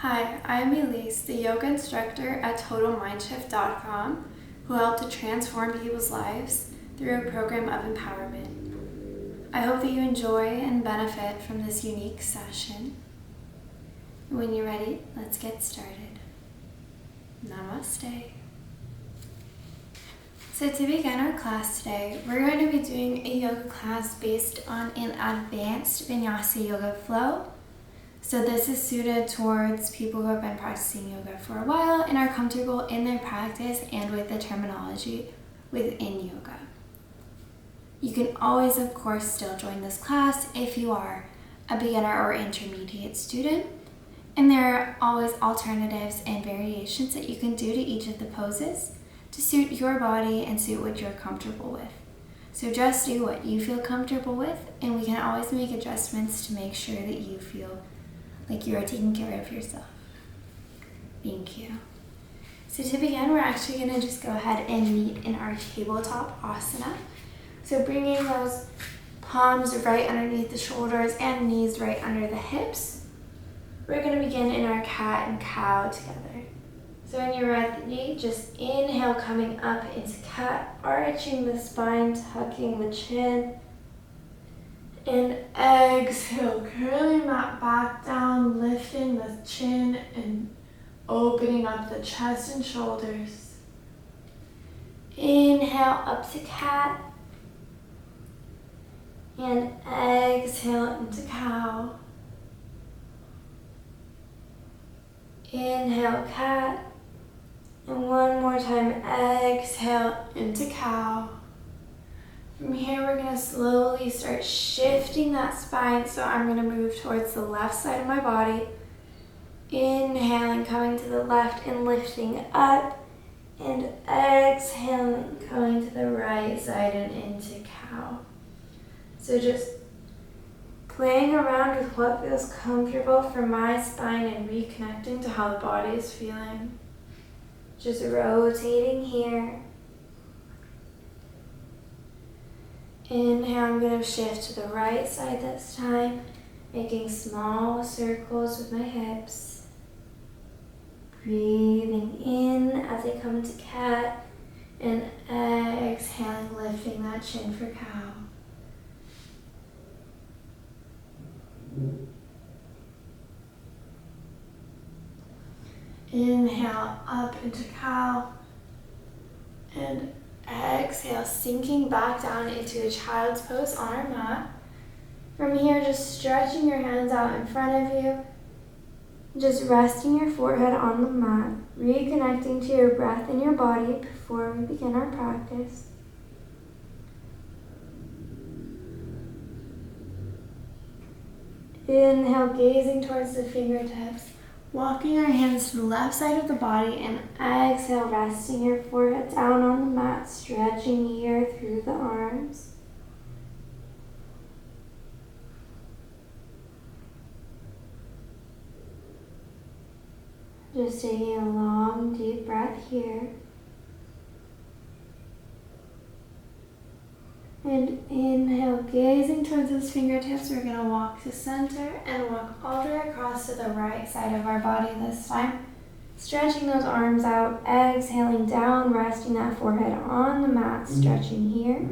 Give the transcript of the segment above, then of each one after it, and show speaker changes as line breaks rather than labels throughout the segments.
Hi, I'm Elise, the yoga instructor at TotalMindshift.com, who help to transform people's lives through a program of empowerment. I hope that you enjoy and benefit from this unique session. When you're ready, let's get started. Namaste. So to begin our class today, we're going to be doing a yoga class based on an advanced vinyasa yoga flow. So this is suited towards people who have been practicing yoga for a while and are comfortable in their practice and with the terminology within yoga. You can always, of course, still join this class if you are a beginner or intermediate student. And there are always alternatives and variations that you can do to each of the poses to suit your body and suit what you're comfortable with. So just do what you feel comfortable with, and we can always make adjustments to make sure that you feel like you are taking care of yourself. Thank you. So to begin, we're actually going to just go ahead and meet in our tabletop asana. So bringing those palms right underneath the shoulders and knees right under the hips. We're going to begin in our cat and cow together. So when you're ready, just inhale, coming up into cat, arching the spine, tucking the chin. And exhale, curling that back down, lifting the chin and opening up the chest and shoulders. Inhale up to cat. And exhale into cow. Inhale, cat. And one more time, exhale into cow. From here, we're going to slowly start shifting that spine. So I'm going to move towards the left side of my body. Inhaling, coming to the left and lifting up. And exhaling, coming to the right side and into cow. So just playing around with what feels comfortable for my spine and reconnecting to how the body is feeling. Just rotating here. Inhale, I'm going to shift to the right side this time, making small circles with my hips. Breathing in as I come into cat, and exhaling, lifting that chin for cow. Inhale up into cow, and exhale, sinking back down into a child's pose on our mat. From here, just stretching your hands out in front of you. Just resting your forehead on the mat, reconnecting to your breath and your body before we begin our practice. Inhale, gazing towards the fingertips. Walking our hands to the left side of the body, and exhale, resting your forehead down on the mat, stretching here through the arms. Just taking a long, deep breath here. And inhale, gazing towards those fingertips, we're going to walk to center and walk all the way across to the right side of our body this time. Stretching those arms out, exhaling down, resting that forehead on the mat, stretching here.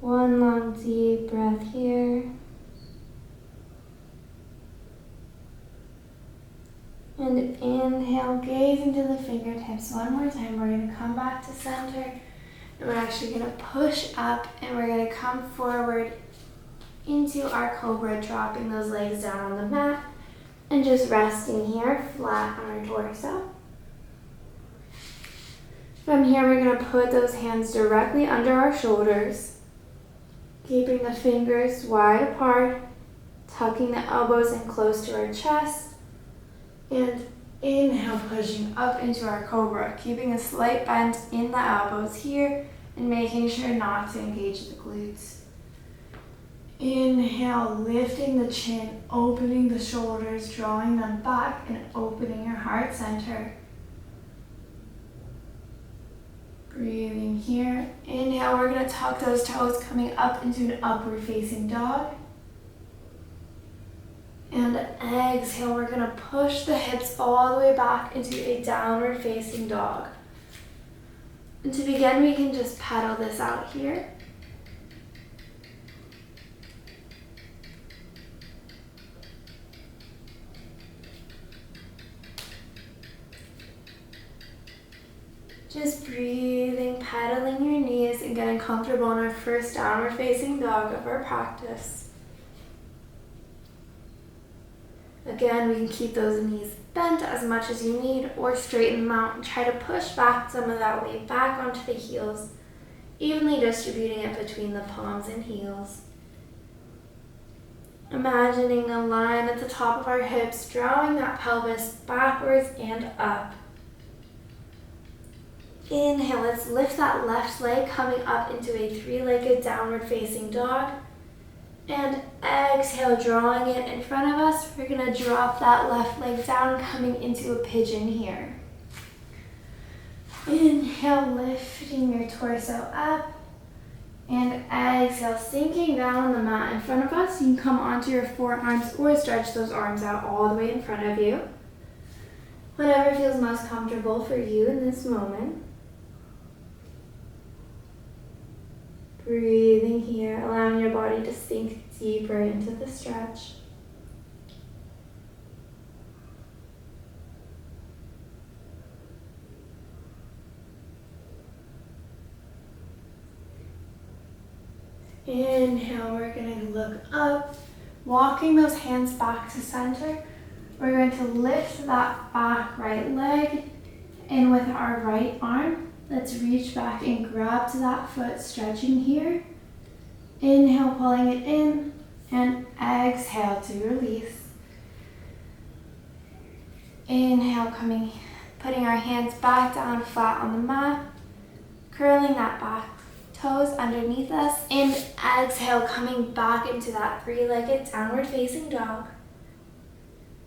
One long, deep breath here. And inhale, gaze into the fingertips. One more time, we're going to come back to center. And we're actually going to push up and we're going to come forward into our cobra, dropping those legs down on the mat. And just resting here, flat on our torso. From here, we're going to put those hands directly under our shoulders. Keeping the fingers wide apart. Tucking the elbows in close to our chest. And inhale, pushing up into our cobra, keeping a slight bend in the elbows here and making sure not to engage the glutes. Inhale, lifting the chin, opening the shoulders, drawing them back and opening your heart center. Breathing here. Inhale, we're going to tuck those toes coming up into an upward facing dog. And exhale, we're going to push the hips all the way back into a downward facing dog. And to begin, we can just pedal this out here. Just breathing, pedaling your knees, and getting comfortable in our first downward facing dog of our practice. Again, we can keep those knees bent as much as you need, or straighten them out and try to push back some of that weight back onto the heels, evenly distributing it between the palms and heels. Imagining a line at the top of our hips, drawing that pelvis backwards and up. Inhale, let's lift that left leg coming up into a three-legged downward facing dog. And exhale, drawing it in front of us. We're going to drop that left leg down, coming into a pigeon here. Inhale, lifting your torso up. And exhale, sinking down on the mat in front of us. You can come onto your forearms or stretch those arms out all the way in front of you. Whatever feels most comfortable for you in this moment. Breathing here, allowing your body to sink deeper into the stretch. Inhale, we're going to look up, walking those hands back to center. We're going to lift that back right leg in with our right arm. Let's reach back and grab to that foot, stretching here. Inhale, pulling it in, and exhale to release. Inhale, putting our hands back down flat on the mat, curling that back toes underneath us, and exhale, coming back into that three-legged downward facing dog.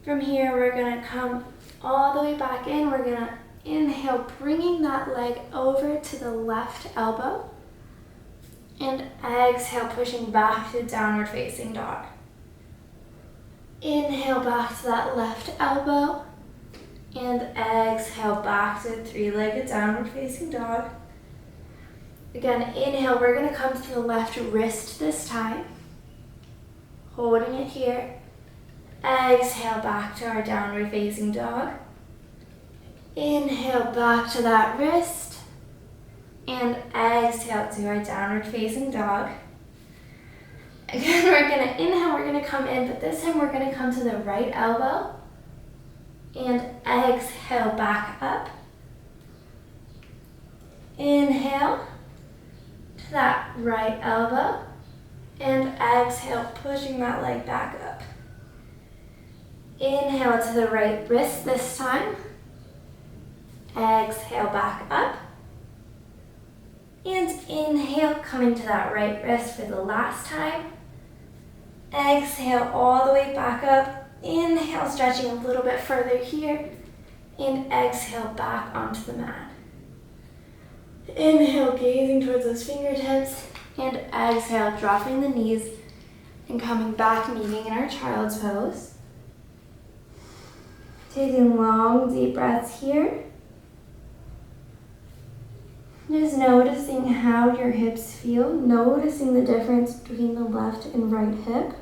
From here, we're gonna come all the way back in. We're gonna inhale, bringing that leg over to the left elbow. And exhale, pushing back to downward facing dog. Inhale, back to that left elbow. And exhale, back to three-legged downward facing dog. Again, inhale, we're going to come to the left wrist this time. Holding it here. Exhale, back to our downward facing dog. Inhale, back to that wrist. And exhale to our downward facing dog. Again, we're going to inhale, we're going to come in, but this time we're going to come to the right elbow. And exhale, back up. Inhale to that right elbow. And exhale, pushing that leg back up. Inhale to the right wrist this time. Exhale, back up. And inhale, coming to that right wrist for the last time. Exhale, all the way back up. Inhale, stretching a little bit further here. And exhale, back onto the mat. Inhale, gazing towards those fingertips. And exhale, dropping the knees and coming back, meeting in our child's pose. Taking long, deep breaths here. Just noticing how your hips feel, noticing the difference between the left and right hip.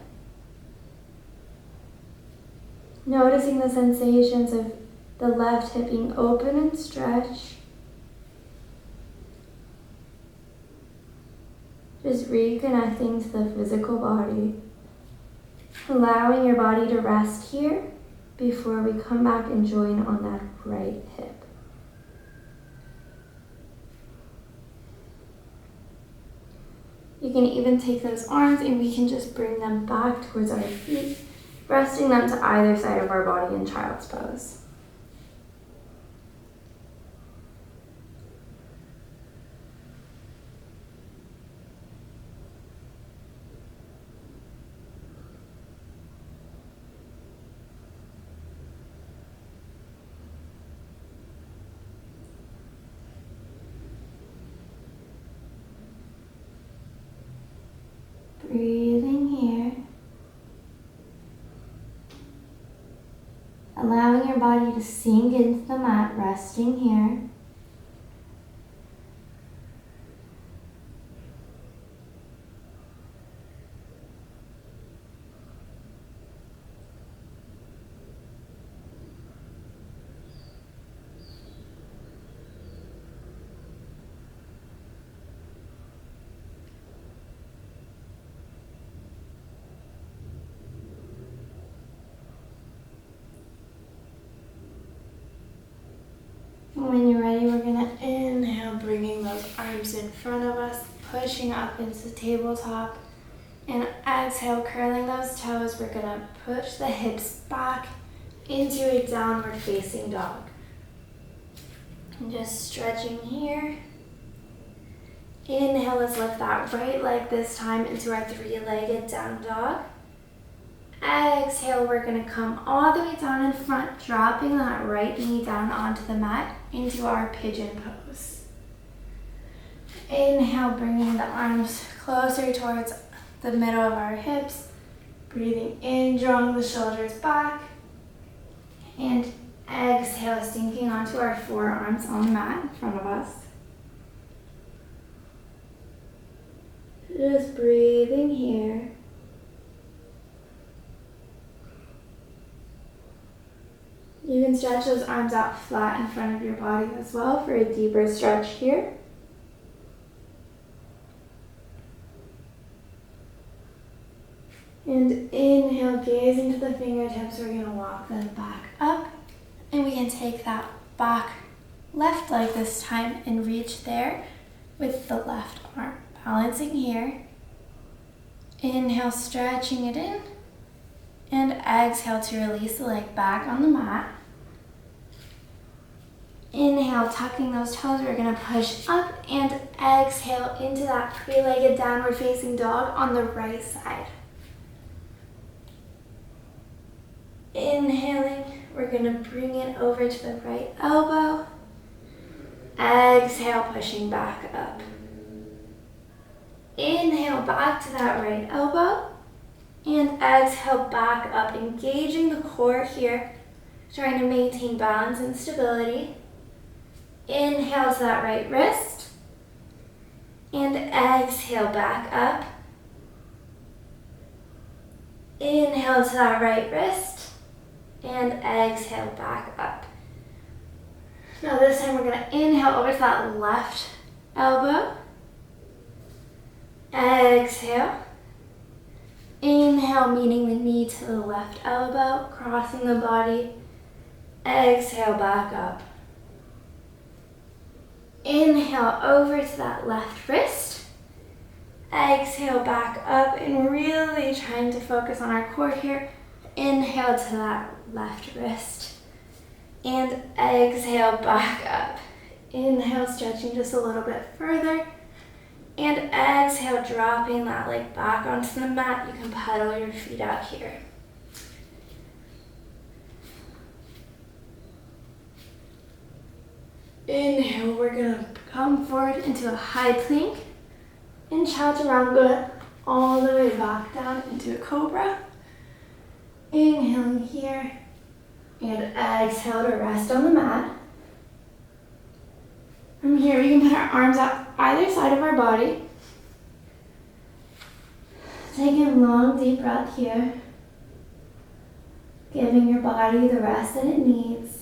Noticing the sensations of the left hip being open and stretched. Just reconnecting to the physical body. Allowing your body to rest here before we come back and join on that right hip. You can even take those arms and we can just bring them back towards our feet, resting them to either side of our body in child's pose. allowing your body to sink into the mat, resting here. When you're ready, we're going to inhale, bringing those arms in front of us, pushing up into the tabletop. And exhale, curling those toes. We're going to push the hips back into a downward facing dog. And just stretching here. Inhale, let's lift that right leg this time into our three-legged down dog. Exhale, we're going to come all the way down in front, dropping that right knee down onto the mat into our pigeon pose. Inhale, bringing the arms closer towards the middle of our hips. Breathing in, drawing the shoulders back. And exhale, sinking onto our forearms on the mat in front of us. Just breathing here. You can stretch those arms out flat in front of your body as well for a deeper stretch here. And inhale, gaze into the fingertips. We're going to walk them back up. And we can take that back left leg this time and reach there with the left arm. Balancing here. Inhale, stretching it in. And exhale to release the leg back on the mat. Inhale, tucking those toes, we're going to push up and exhale into that three-legged downward facing dog on the right side. Inhaling, we're going to bring it over to the right elbow. Exhale, pushing back up. Inhale, back to that right elbow. And exhale, back up, engaging the core here, trying to maintain balance and stability. Inhale to that right wrist. And exhale, back up. Inhale to that right wrist. And exhale, back up. Now this time we're going to inhale over to that left elbow. Exhale. Inhale, meeting the knee to the left elbow, crossing the body. Exhale, back up. Inhale over to that left wrist. Exhale, back up, and really trying to focus on our core here. Inhale to that left wrist. And exhale, back up. Inhale, stretching just a little bit further. And exhale, dropping that leg back onto the mat. You can pedal your feet out here. Inhale, we're going to come forward into a high plank and chaturanga all the way back down into a cobra. Inhaling here and exhale to rest on the mat. From here, we can put our arms out either side of our body. Taking a long, deep breath here. Giving your body the rest that it needs.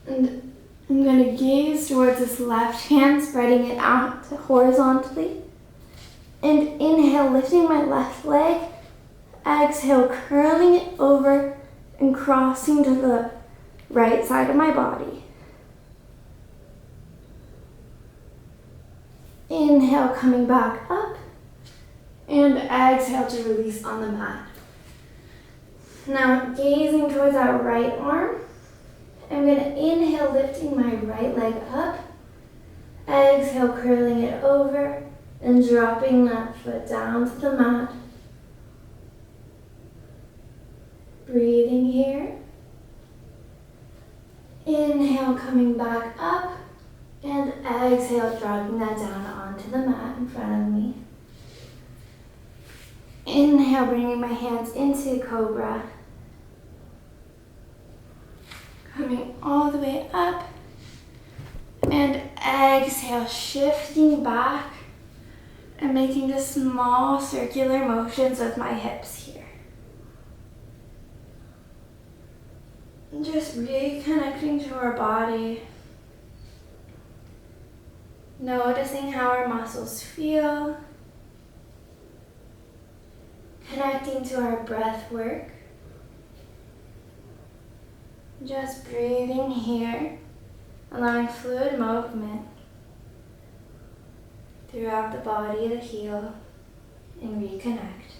And I'm going to gaze towards this left hand, spreading it out horizontally. And inhale, lifting my left leg. Exhale, curling it over and crossing to the right side of my body. Inhale, coming back up. And exhale to release on the mat. Now, gazing towards our right arm. I'm going to inhale, lifting my right leg up. Exhale, curling it over and dropping that foot down to the mat. Breathing here. Inhale, coming back up. And exhale, dropping that down onto the mat in front of me. Inhale, bringing my hands into cobra. Coming all the way up. And exhale, shifting back and making just small circular motions with my hips here. And just reconnecting to our body. Noticing how our muscles feel. Connecting to our breath work. Just breathing here, allowing fluid movement throughout the body to heal and reconnect.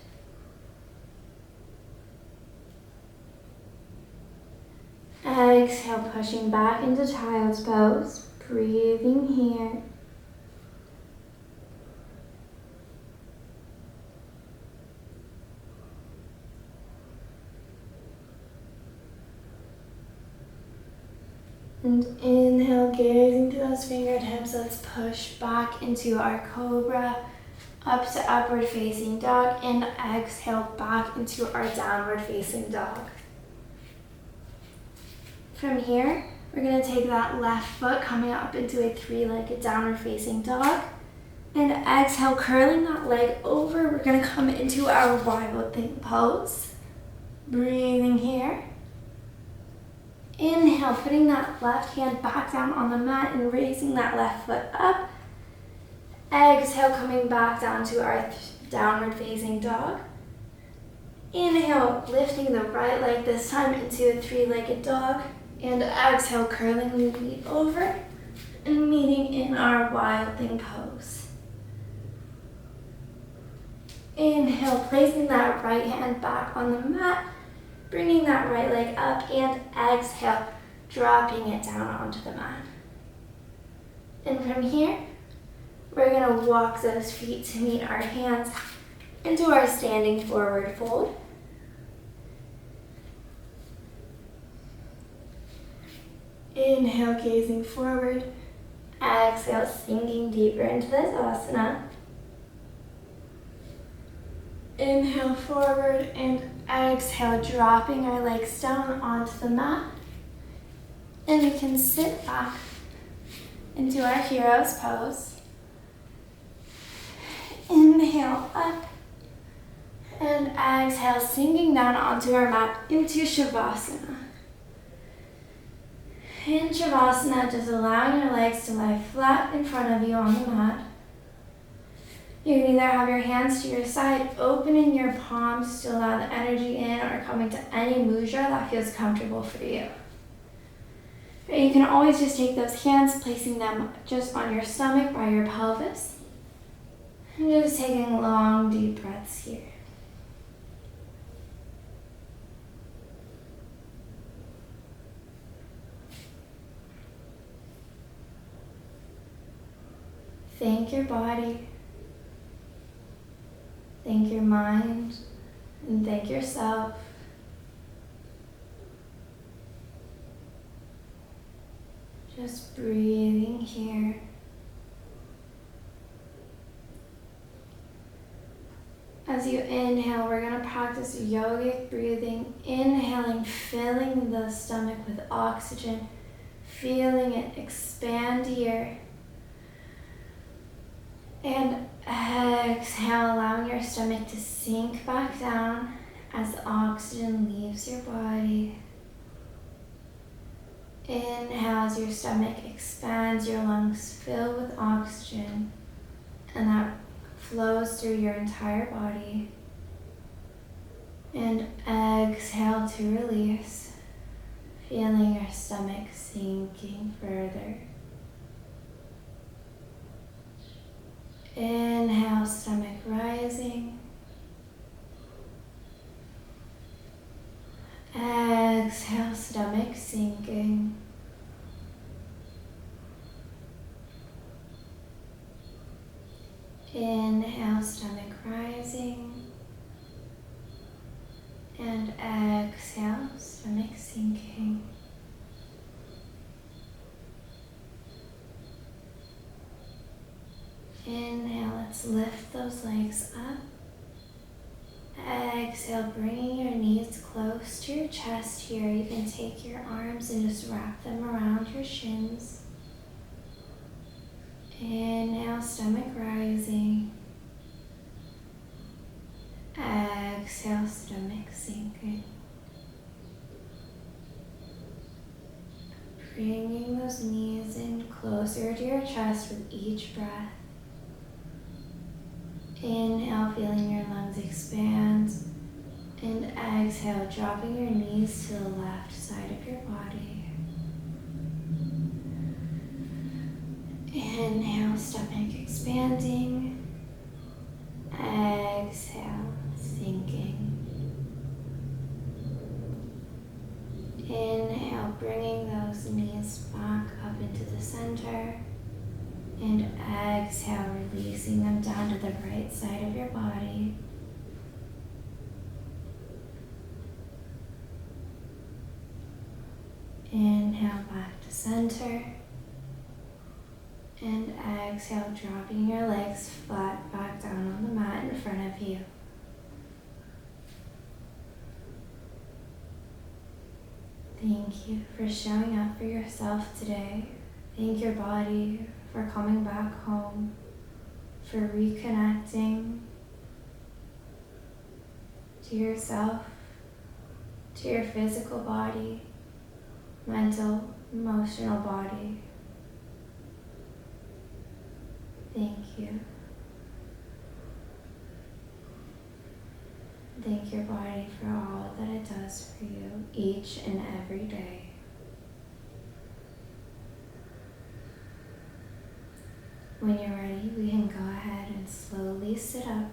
Exhale, pushing back into child's pose, breathing here. And inhale, gazing to those fingertips. Let's push back into our cobra, up to upward facing dog, and exhale back into our downward facing dog. From here, we're going to take that left foot coming up into a three-legged downward facing dog, and exhale, curling that leg over. We're going to come into our wild thing pose. Breathing here. Inhale, putting that left hand back down on the mat and raising that left foot up. Exhale, coming back down to our downward facing dog. Inhale, lifting the right leg this time into a three-legged dog. And exhale, curling the feet over and meeting in our wild thing pose. Inhale, placing that right hand back on the mat. Bringing that right leg up, and exhale, dropping it down onto the mat. And from here, we're going to walk those feet to meet our hands into our standing forward fold. Inhale, gazing forward. Exhale, sinking deeper into this asana. Inhale forward and exhale, dropping our legs down onto the mat. And we can sit back into our hero's pose. Inhale up and exhale, sinking down onto our mat into Shavasana. In Shavasana, just allowing your legs to lie flat in front of you on the mat. You can either have your hands to your side, opening your palms to allow the energy in, or coming to any mudra that feels comfortable for you. But you can always just take those hands, placing them just on your stomach by your pelvis. And just taking long, deep breaths here. Thank your body. Thank your mind, and thank yourself. Just breathing here. As you inhale, we're going to practice yogic breathing, inhaling, filling the stomach with oxygen, feeling it expand here. And exhale, allowing your stomach to sink back down as the oxygen leaves your body. Inhale as your stomach expands, your lungs fill with oxygen, and that flows through your entire body. And exhale to release, feeling your stomach sinking further. Inhale, stomach rising. Exhale, stomach sinking. Inhale, stomach rising. And exhale, stomach sinking. Inhale, let's lift those legs up. Exhale, bringing your knees close to your chest here. You can take your arms and just wrap them around your shins. Inhale, stomach rising. Exhale, stomach sinking. Bringing those knees in closer to your chest with each breath. Inhale, feeling your lungs expand. And exhale, dropping your knees to the left side of your body. Inhale, stomach expanding. Exhale, sinking. Inhale, bringing those knees back up into the center. And exhale, releasing them down to the right side of your body. Inhale, back to center. And exhale, dropping your legs flat back down on the mat in front of you. Thank you for showing up for yourself today. Thank your body for coming back home, for reconnecting to yourself, to your physical body, mental, emotional body. Thank you. Thank your body for all that it does for you each and every day. When you're ready, we can go ahead and slowly sit up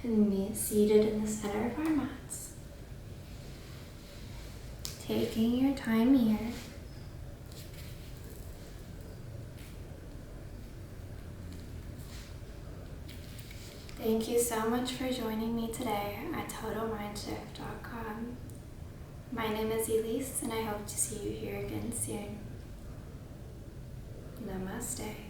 and meet seated in the center of our mats. Taking your time here. Thank you so much for joining me today at TotalMindshift.com. My name is Elise, and I hope to see you here again soon. Namaste.